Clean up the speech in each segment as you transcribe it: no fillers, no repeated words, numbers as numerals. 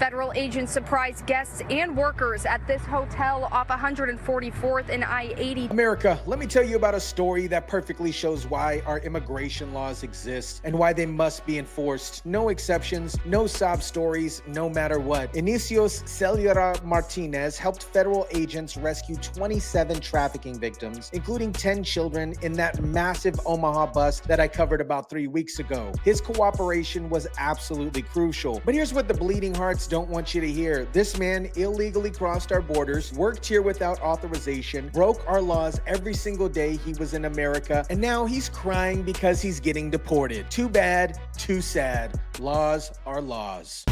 Federal agents surprised guests and workers at this hotel off 144th and I-80. America, let me tell you about a story that perfectly shows why our immigration laws exist and why they must be enforced. No exceptions, no sob stories, no matter what. Eudis Cuéllar Martínez helped federal agents rescue 27 trafficking victims, including 10 children, in that massive Omaha bust that I covered about 3 weeks ago. His cooperation was absolutely crucial. But here's what the bleeding hearts don't want you to hear. This man illegally crossed our borders, worked here without authorization, broke our laws every single day he was in America, and now he's crying because he's getting deported. Too bad, too sad. Laws are laws.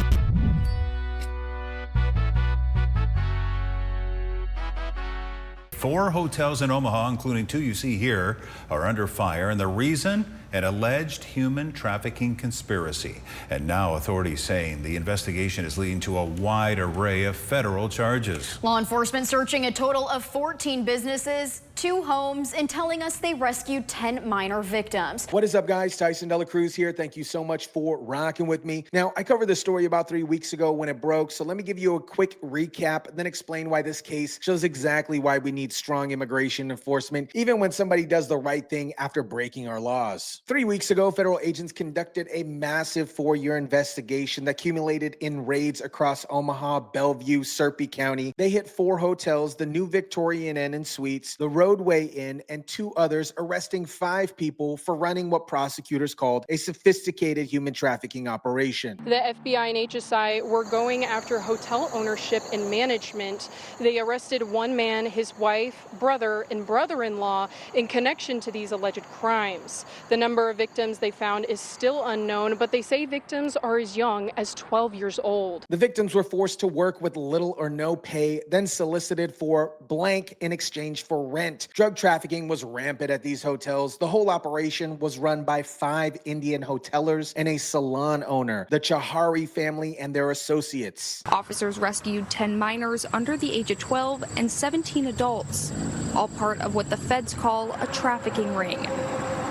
Four hotels in Omaha, including two you see here, are under fire, and the reason? An alleged human trafficking conspiracy. And now authorities saying the investigation is leading to a wide array of federal charges. Law enforcement searching a total of 14 businesses, 2 homes, and telling us they rescued 10 minor victims. What is up, guys? Tyson Dela Cruz here. Thank you so much for rocking with me. Now, I covered this story about 3 weeks ago when it broke, so let me give you a quick recap, then explain why this case shows exactly why we need strong immigration enforcement, even when somebody does the right thing after breaking our laws. 3 weeks ago, federal agents conducted a massive 4-year investigation that culminated in raids across Omaha, Bellevue, Serpy County. They hit 4 hotels, the New Victorian Inn and Suites, the Roadway Inn, and 2 others, arresting 5 people for running what prosecutors called a sophisticated human trafficking operation. The FBI and HSI were going after hotel ownership and management. They arrested 1 man, his wife, brother, and brother-in-law in connection to these alleged crimes. The number of victims they found is still unknown, but they say victims are as young as 12 years old. The victims were forced to work with little or no pay, then solicited for blank in exchange for rent. Drug trafficking was rampant at these hotels. The whole operation was run by 5 Indian hotelers and a salon owner, the Chahari family and their associates. Officers rescued 10 minors under the age of 12 and 17 adults, all part of what the feds call a trafficking ring.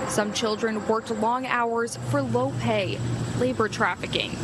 Some children worked long hours for low pay, labor trafficking.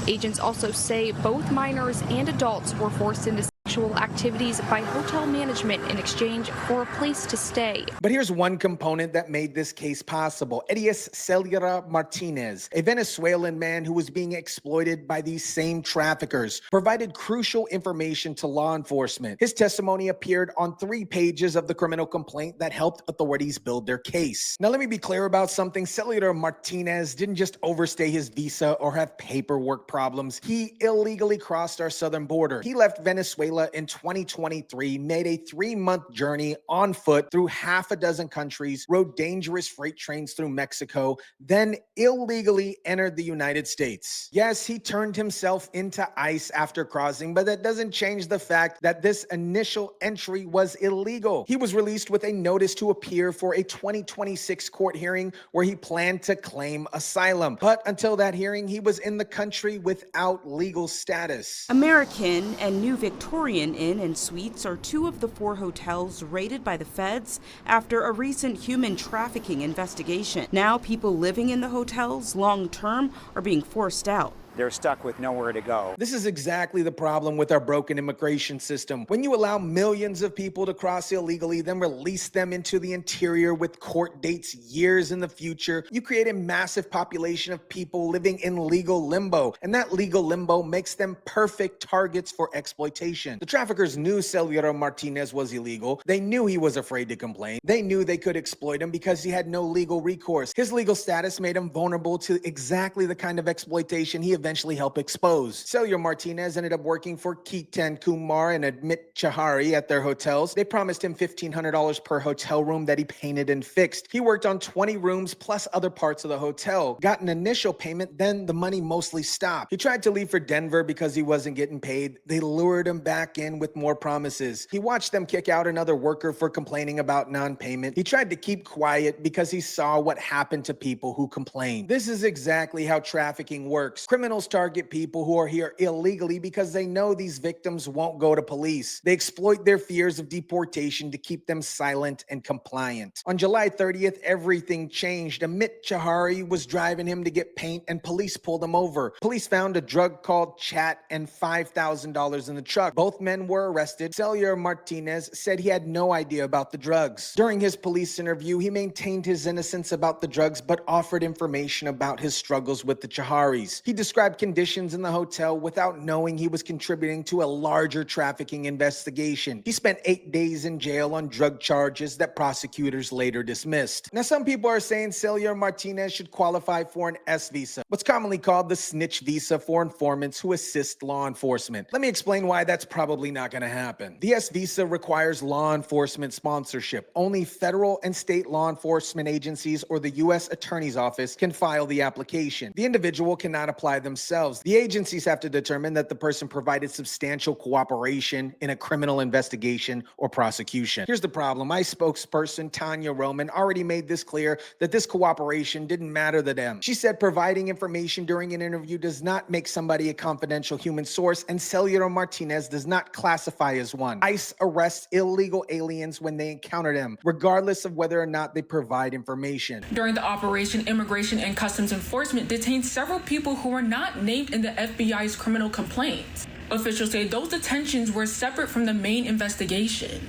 Agents also say both minors and adults were forced into sexual activities by hotel management in exchange for a place to stay. But here's one component that made this case possible. Eudis Cuéllar Martínez, a Venezuelan man who was being exploited by these same traffickers, provided crucial information to law enforcement. His testimony appeared on 3 pages of the criminal complaint that helped authorities build their case. Now, let me be clear about something. Cuéllar Martínez didn't just overstay his visa or have paperwork problems. He illegally crossed our southern border. He left Venezuela in 2023, made a 3-month journey on foot through half a dozen countries, rode dangerous freight trains through Mexico, then illegally entered the United States. Yes, he turned himself into ICE after crossing, but that doesn't change the fact that this initial entry was illegal. He was released with a notice to appear for a 2026 court hearing where he planned to claim asylum. But until that hearing, he was in the country without legal status. American and New Victorian Inn and Suites are 2 of the 4 hotels raided by the feds after a recent human trafficking investigation. Now people living in the hotels long-term are being forced out. They're stuck with nowhere to go. This is exactly the problem with our broken immigration system. When you allow millions of people to cross illegally, then release them into the interior with court dates years in the future, you create a massive population of people living in legal limbo. And that legal limbo makes them perfect targets for exploitation. The traffickers knew Cuéllar Martínez was illegal. They knew he was afraid to complain. They knew they could exploit him because he had no legal recourse. His legal status made him vulnerable to exactly the kind of exploitation he eventually helped expose. Cuéllar Martínez ended up working for Ketan Kumar and Amit Chahari at their hotels. They promised him $1,500 per hotel room that he painted and fixed. He worked on 20 rooms plus other parts of the hotel. Got an initial payment, then the money mostly stopped. He tried to leave for Denver because he wasn't getting paid. They lured him back in with more promises. He watched them kick out another worker for complaining about non-payment. He tried to keep quiet because he saw what happened to people who complained. This is exactly how trafficking works. Criminals Criminals target people who are here illegally because they know these victims won't go to police. They exploit their fears of deportation to keep them silent and compliant. On July 30th, everything changed. Amit Chahari was driving him to get paint and police pulled him over. Police found a drug called chat and $5,000 in the truck. Both men were arrested. Cuéllar Martínez said he had no idea about the drugs. During his police interview, he maintained his innocence about the drugs but offered information about his struggles with the Chaharis. He described conditions in the hotel without knowing he was contributing to a larger trafficking investigation. He spent 8 days in jail on drug charges that prosecutors later dismissed. Now, some people are saying Cuéllar Martínez should qualify for an S visa, what's commonly called the snitch visa for informants who assist law enforcement. Let me explain why that's probably not going to happen. The S visa requires law enforcement sponsorship. Only federal and state law enforcement agencies or the U.S. Attorney's Office can file the application. The individual cannot apply themselves. The agencies have to determine that the person provided substantial cooperation in a criminal investigation or prosecution. Here's the problem. My spokesperson, Tanya Roman, already made this clear that this cooperation didn't matter to them. She said providing information during an interview does not make somebody a confidential human source, and Cuéllar Martínez does not classify as one. ICE arrests illegal aliens when they encounter them, regardless of whether or not they provide information. During the operation, Immigration and Customs Enforcement detained several people who were not named in the FBI's criminal complaints. Officials say those detentions were separate from the main investigation.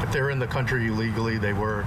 If they're in the country illegally, they were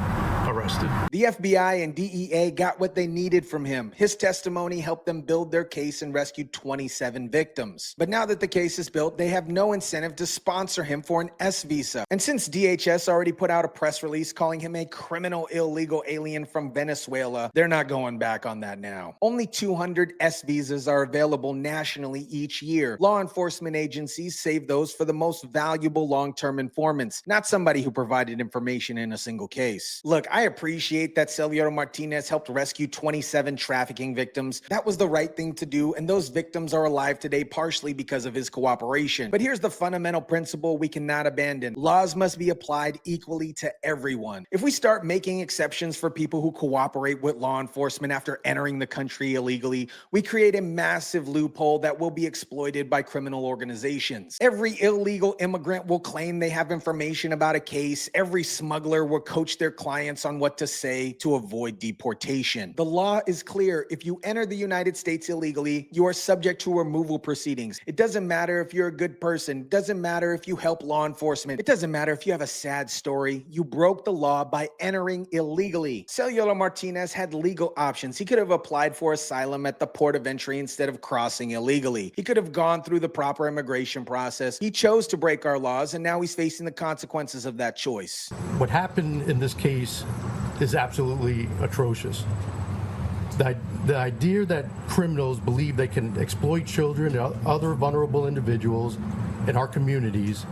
arrested. The FBI and DEA got what they needed from him. His testimony helped them build their case and rescued 27 victims. But now that the case is built, they have no incentive to sponsor him for an S visa. And since DHS already put out a press release calling him a criminal illegal alien from Venezuela, they're not going back on that now. Only 200 S visas are available nationally each year. Law enforcement agencies save those for the most valuable long-term informants, not somebody who provided information in a single case. Look, I appreciate that Cuéllar Martínez helped rescue 27 trafficking victims. That was the right thing to do, and those victims are alive today partially because of his cooperation. But here's the fundamental principle we cannot abandon. Laws must be applied equally to everyone. If we start making exceptions for people who cooperate with law enforcement after entering the country illegally, we create a massive loophole that will be exploited by criminal organizations. Every illegal immigrant will claim they have information about a case. Every smuggler will coach their clients on what to say to avoid deportation. The law is clear. If you enter the United States illegally, you are subject to removal proceedings. It doesn't matter if you're a good person. It doesn't matter if you help law enforcement. It doesn't matter if you have a sad story. You broke the law by entering illegally. Cuéllar Martínez had legal options. He could have applied for asylum at the port of entry instead of crossing illegally. He could have gone through the proper immigration process. He chose to break our laws, and now he's facing the consequences of that choice. What happened in this case is absolutely atrocious. The idea that criminals believe they can exploit children and other vulnerable individuals in our communities,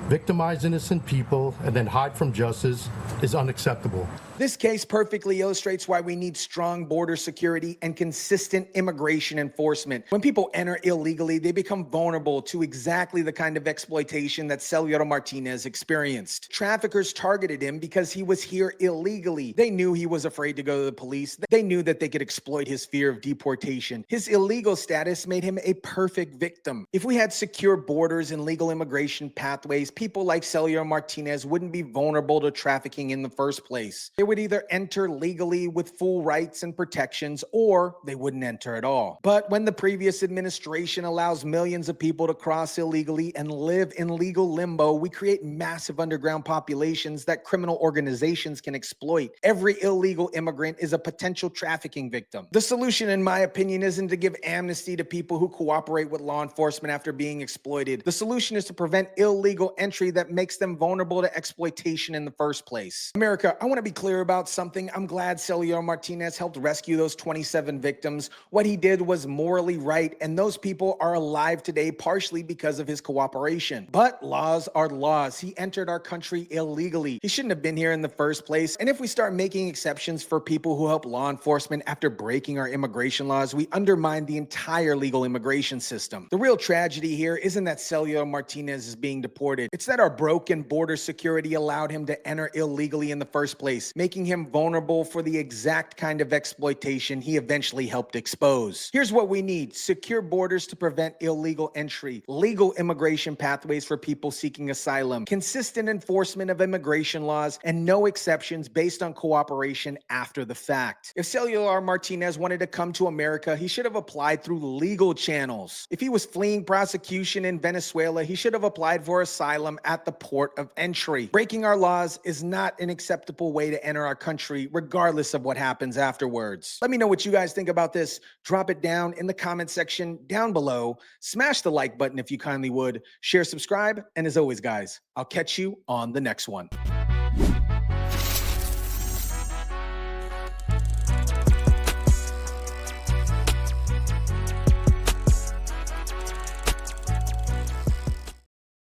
victimize innocent people, and then hide from justice is unacceptable. This case perfectly illustrates why we need strong border security and consistent immigration enforcement. When people enter illegally, they become vulnerable to exactly the kind of exploitation that Cuéllar Martínez experienced. Traffickers targeted him because he was here illegally. They knew he was afraid to go to the police. They knew that they could exploit his fear of deportation. His illegal status made him a perfect victim. If we had secure borders and legal immigration pathways, people like Cuéllar Martínez wouldn't be vulnerable to trafficking in the first place. They would either enter legally with full rights and protections, or they wouldn't enter at all. But when the previous administration allows millions of people to cross illegally and live in legal limbo, we create massive underground populations that criminal organizations can exploit. Every illegal immigrant is a potential trafficking victim. The solution, in my opinion, isn't to give amnesty to people who cooperate with law enforcement after being exploited. The solution is to prevent illegal entry that makes them vulnerable to exploitation in the first place. America, I want to be clear about something. I'm glad Cuéllar Martínez helped rescue those 27 victims. What he did was morally right, and those people are alive today partially because of his cooperation. But laws are laws. He entered our country illegally. He shouldn't have been here in the first place. And if we start making exceptions for people who help law enforcement after breaking our immigration laws, we undermine the entire legal immigration system. The real tragedy here isn't that Cuéllar Martínez is being deported. It's that our broken border security allowed him to enter illegally in the first place, making him vulnerable for the exact kind of exploitation he eventually helped expose. Here's what we need: secure borders to prevent illegal entry, legal immigration pathways for people seeking asylum, consistent enforcement of immigration laws, and no exceptions based on cooperation after the fact. If Cuéllar Martínez wanted to come to America, he should have applied through legal channels. If he was fleeing prosecution in Venezuela, he should have applied for asylum at the port of entry. Breaking our laws is not an acceptable way to enter our country, regardless of what happens afterwards. Let me know what you guys think about this. Drop it down in the comment section down below. Smash the like button if you kindly would. Share, subscribe, and as always, guys, I'll catch you on the next one.